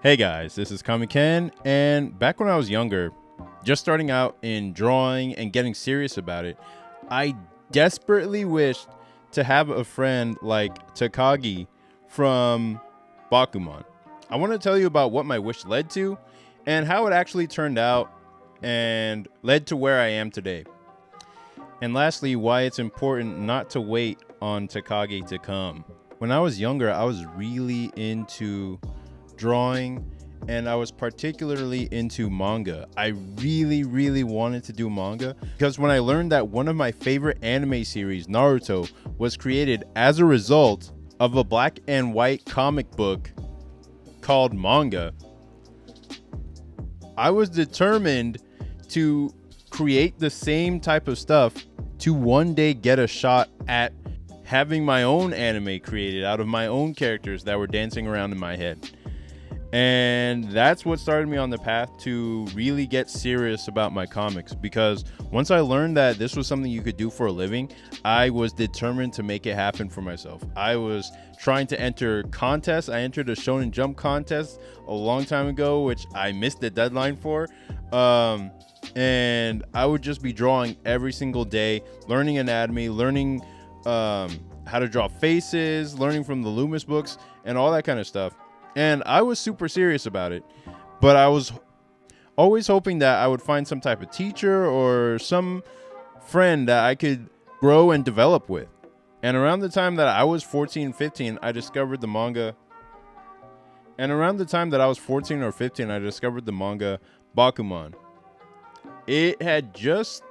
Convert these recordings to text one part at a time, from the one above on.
Hey guys, this is Kami Ken, and back when I was younger, just starting out in drawing and getting serious about it, I desperately wished to have a friend like Takagi from Bakuman. I want to tell you about what my wish led to and how it actually turned out and led to where I am today. And lastly, why it's important not to wait on Takagi to come. When I was younger, I was really into drawing, and I was particularly into manga. I really wanted to do manga because when I learned that one of my favorite anime series, Naruto, was created as a result of a black and white comic book called manga, I was determined to create the same type of stuff to one day get a shot at having my own anime created out of my own characters that were dancing around in my head. And that's what started me on the path to really get serious about my comics, because once I learned that this was something you could do for a living, I was determined to make it happen for myself. I was trying to enter contests. I entered a Shonen Jump contest a long time ago, which I missed the deadline for. And I would just be drawing every single day, learning anatomy, learning how to draw faces, learning from the Loomis books, and all that kind of stuff. And I was super serious about it, but I was always hoping that I would find some type of teacher or some friend that I could grow and develop with. And around the time that I was 14, 15, I discovered the manga. And around the time that I was 14 or 15, I discovered the manga Bakuman. It had just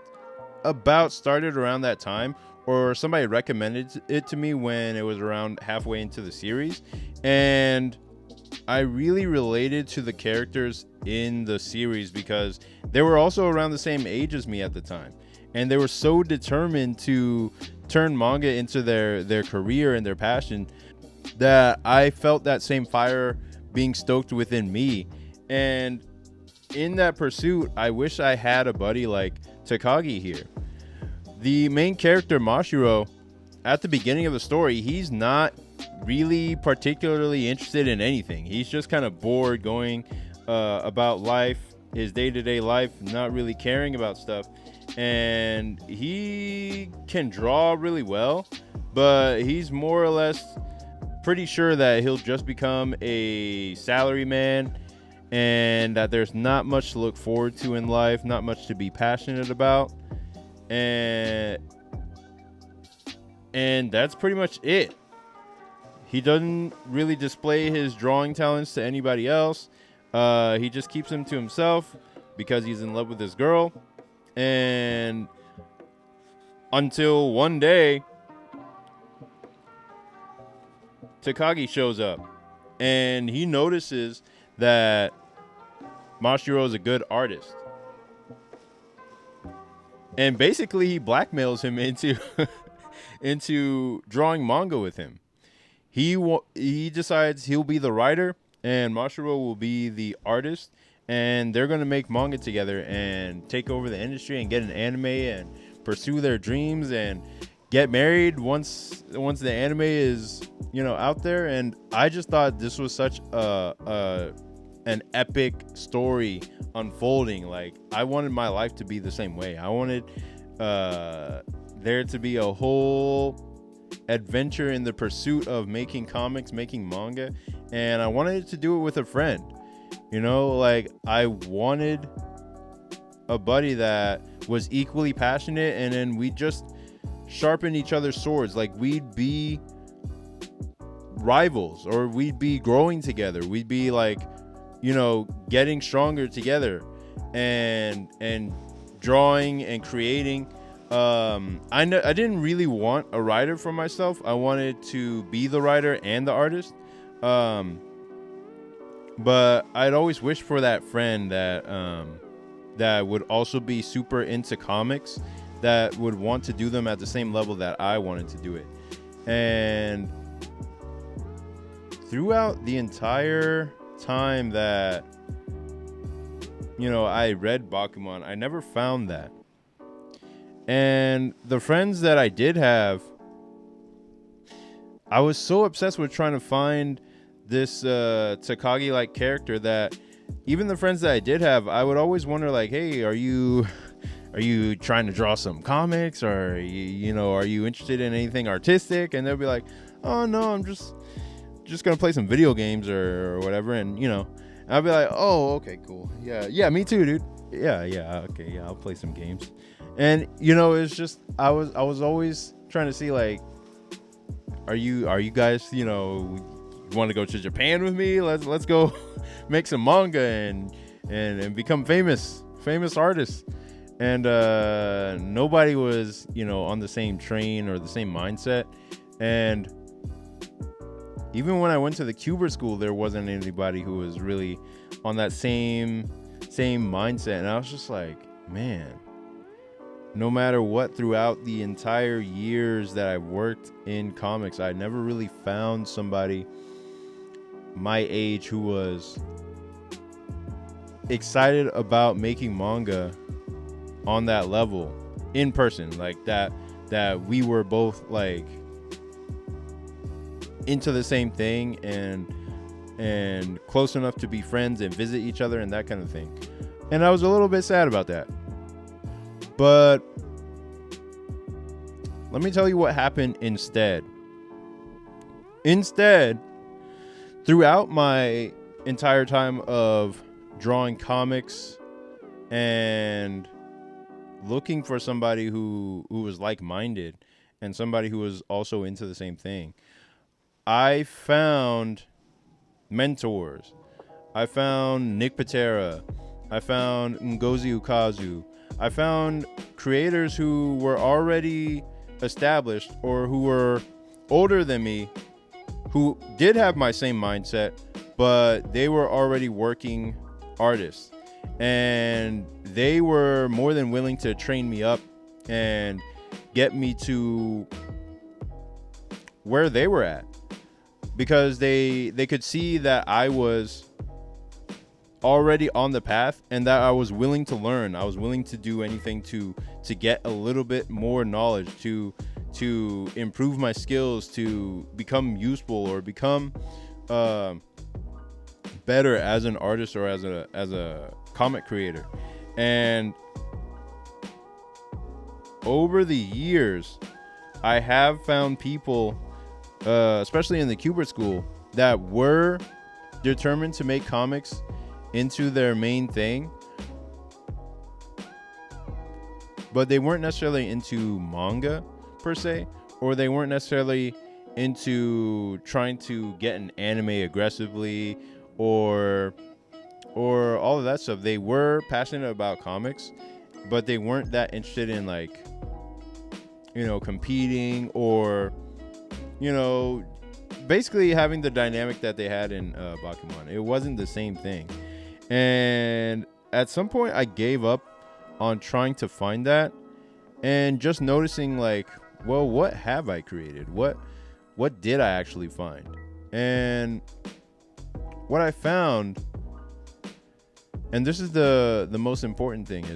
about started around that time, or somebody recommended it to me when it was around halfway into the series. And I really related to the characters in the series because they were also around the same age as me at the time. And they were so determined to turn manga into their career and their passion that I felt that same fire being stoked within me. And in that pursuit, I wish I had a buddy like Takagi here. The main character, Mashiro, at the beginning of the story, he's not really particularly interested in anything. He's just kind of bored going about life, his day-to-day life, not really caring about stuff. And he can draw really well, but he's more or less pretty sure that he'll just become a salaryman and that there's not much to look forward to in life, not much to be passionate about. And that's pretty much it. He doesn't really display his drawing talents to anybody else. He just keeps them to himself because he's in love with this girl. And until one day, Takagi shows up and he notices that Mashiro is a good artist. And basically he blackmails him into drawing manga with him. He decides he'll be the writer and Mashiro will be the artist, and they're going to make manga together and take over the industry and get an anime and pursue their dreams and get married once the anime is, out there. And I just thought this was such an epic story unfolding. Like, I wanted my life to be the same way. I wanted there to be a whole adventure in the pursuit of making comics, making manga, and I wanted to do it with a friend. Like, I wanted a buddy that was equally passionate, and then we just sharpen each other's swords. Like, we'd be rivals, or we'd be growing together. We'd be like, getting stronger together and drawing and creating. I didn't really want a writer for myself. I wanted to be the writer and the artist. But I'd always wished for that friend that would also be super into comics, that would want to do them at the same level that I wanted to do it. And throughout the entire time that I read Bakuman, I never found that. And the friends that I did have, I was so obsessed with trying to find this Takagi like character that even the friends that I did have, I would always wonder like, hey, are you trying to draw some comics, or are you interested in anything artistic? And they'll be like, oh no, I'm just gonna play some video games or whatever. And I'll be like, oh, okay, cool, yeah, me too, dude. Yeah, okay, yeah, I'll play some games. And it's just I was always trying to see like, are you guys want to go to Japan with me? Let's go make some manga and become famous artists. And nobody was on the same train or the same mindset. And even when I went to the Cuber school, there wasn't anybody who was really on that same mindset. And I was just like, man, no matter what, throughout the entire years that I've worked in comics, I never really found somebody my age who was excited about making manga on that level in person, like that we were both like into the same thing and close enough to be friends and visit each other and that kind of thing. And I was a little bit sad about that. But let me tell you what happened instead. Throughout my entire time of drawing comics and looking for somebody who was like-minded and somebody who was also into the same thing, I found mentors. I found Nick Patera. I found Ngozi Ukazu. I found creators who were already established or who were older than me, who did have my same mindset, but they were already working artists. And they were more than willing to train me up and get me to where they were at, because they could see that I was already on the path and that I was willing to learn. I was willing to do anything to get a little bit more knowledge, to improve my skills, to become useful or become better as an artist or as a comic creator. And over the years, I have found people, especially in the Kubert School, that were determined to make comics into their main thing, but they weren't necessarily into manga per se, or they weren't necessarily into trying to get an anime aggressively or all of that stuff. They were passionate about comics, but they weren't that interested in like competing or basically having the dynamic that they had in Bakuman. It wasn't the same thing. And at some point I gave up on trying to find that and just noticing like, well, what have I created? What did I actually find? And what I found, and this is the most important thing,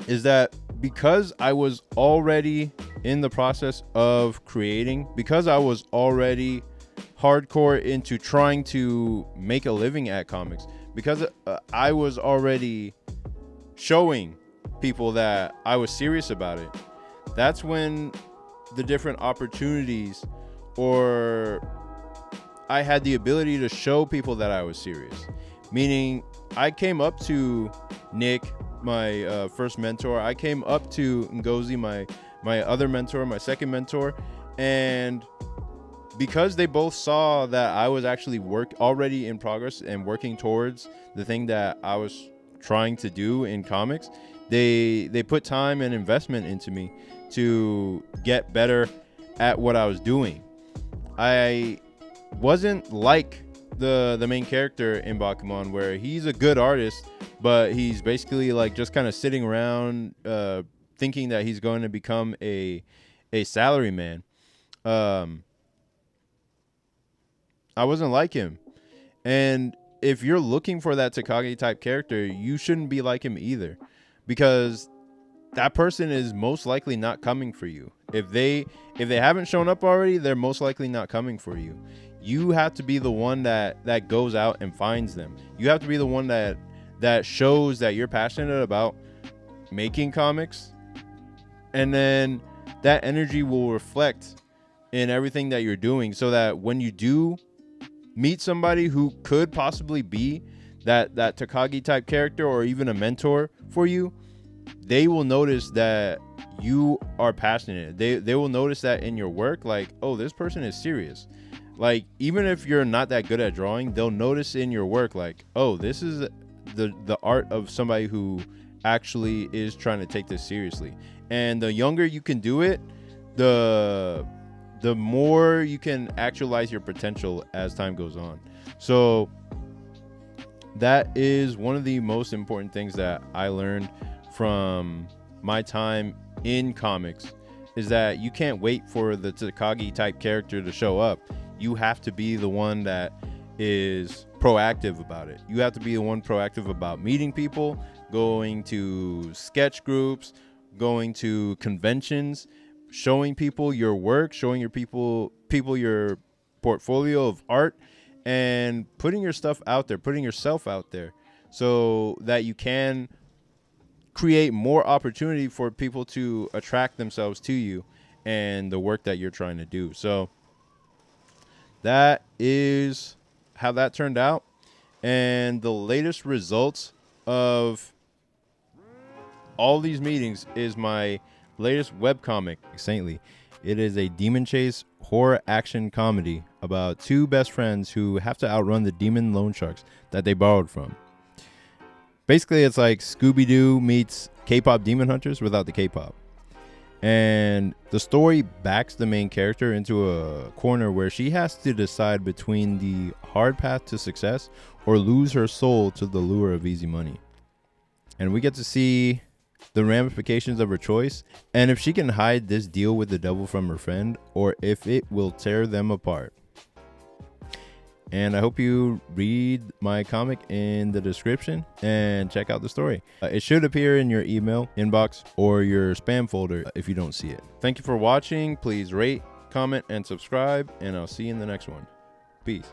is that because I was already in the process of creating, because I was already hardcore into trying to make a living at comics, because I was already showing people that I was serious about it, that's when the different opportunities, or I had the ability to show people that I was serious. Meaning I came up to Nick, my first mentor. I came up to Ngozi, my other mentor, my second mentor, and because they both saw that I was actually already in progress and working towards the thing that I was trying to do in comics, they put time and investment into me to get better at what I was doing. I wasn't like the main character in Bakuman, where he's a good artist, but he's basically like just kind of sitting around thinking that he's going to become a salary man. I wasn't like him. And if you're looking for that Takagi type character, you shouldn't be like him either, because that person is most likely not coming for you. If they haven't shown up already, they're most likely not coming for you. you have to be the one that goes out and finds them. You have to be the one that shows that you're passionate about making comics, and then that energy will reflect in everything that you're doing, so that when you do meet somebody who could possibly be that Takagi type character or even a mentor for you, they will notice that you are passionate. They will notice that in your work, like, oh, this person is serious. Like, even if you're not that good at drawing, they'll notice in your work, like, oh, this is the art of somebody who actually is trying to take this seriously. And the younger you can do it, the more you can actualize your potential as time goes on. So that is one of the most important things that I learned from my time in comics, is that you can't wait for the Takagi type character to show up. You have to be the one that is proactive about it. You have to be the one proactive about meeting people, going to sketch groups, going to conventions, showing people your work, showing your people your portfolio of art, and putting your stuff out there, putting yourself out there, so that you can create more opportunity for people to attract themselves to you and the work that you're trying to do. So that is how that turned out. And the latest results of all these meetings is my latest webcomic, Saintly. It is a demon chase horror action comedy about two best friends who have to outrun the demon loan sharks that they borrowed from. Basically, it's like Scooby-Doo meets K-pop Demon Hunters without the K-pop. And the story backs the main character into a corner where she has to decide between the hard path to success or lose her soul to the lure of easy money. And we get to see the ramifications of her choice, and if she can hide this deal with the devil from her friend, or if it will tear them apart. And I hope you read my comic in the description and check out the story. It should appear in your email inbox or your spam folder if you don't see it. Thank you for watching. Please rate, comment, and subscribe, and I'll see you in the next one. Peace.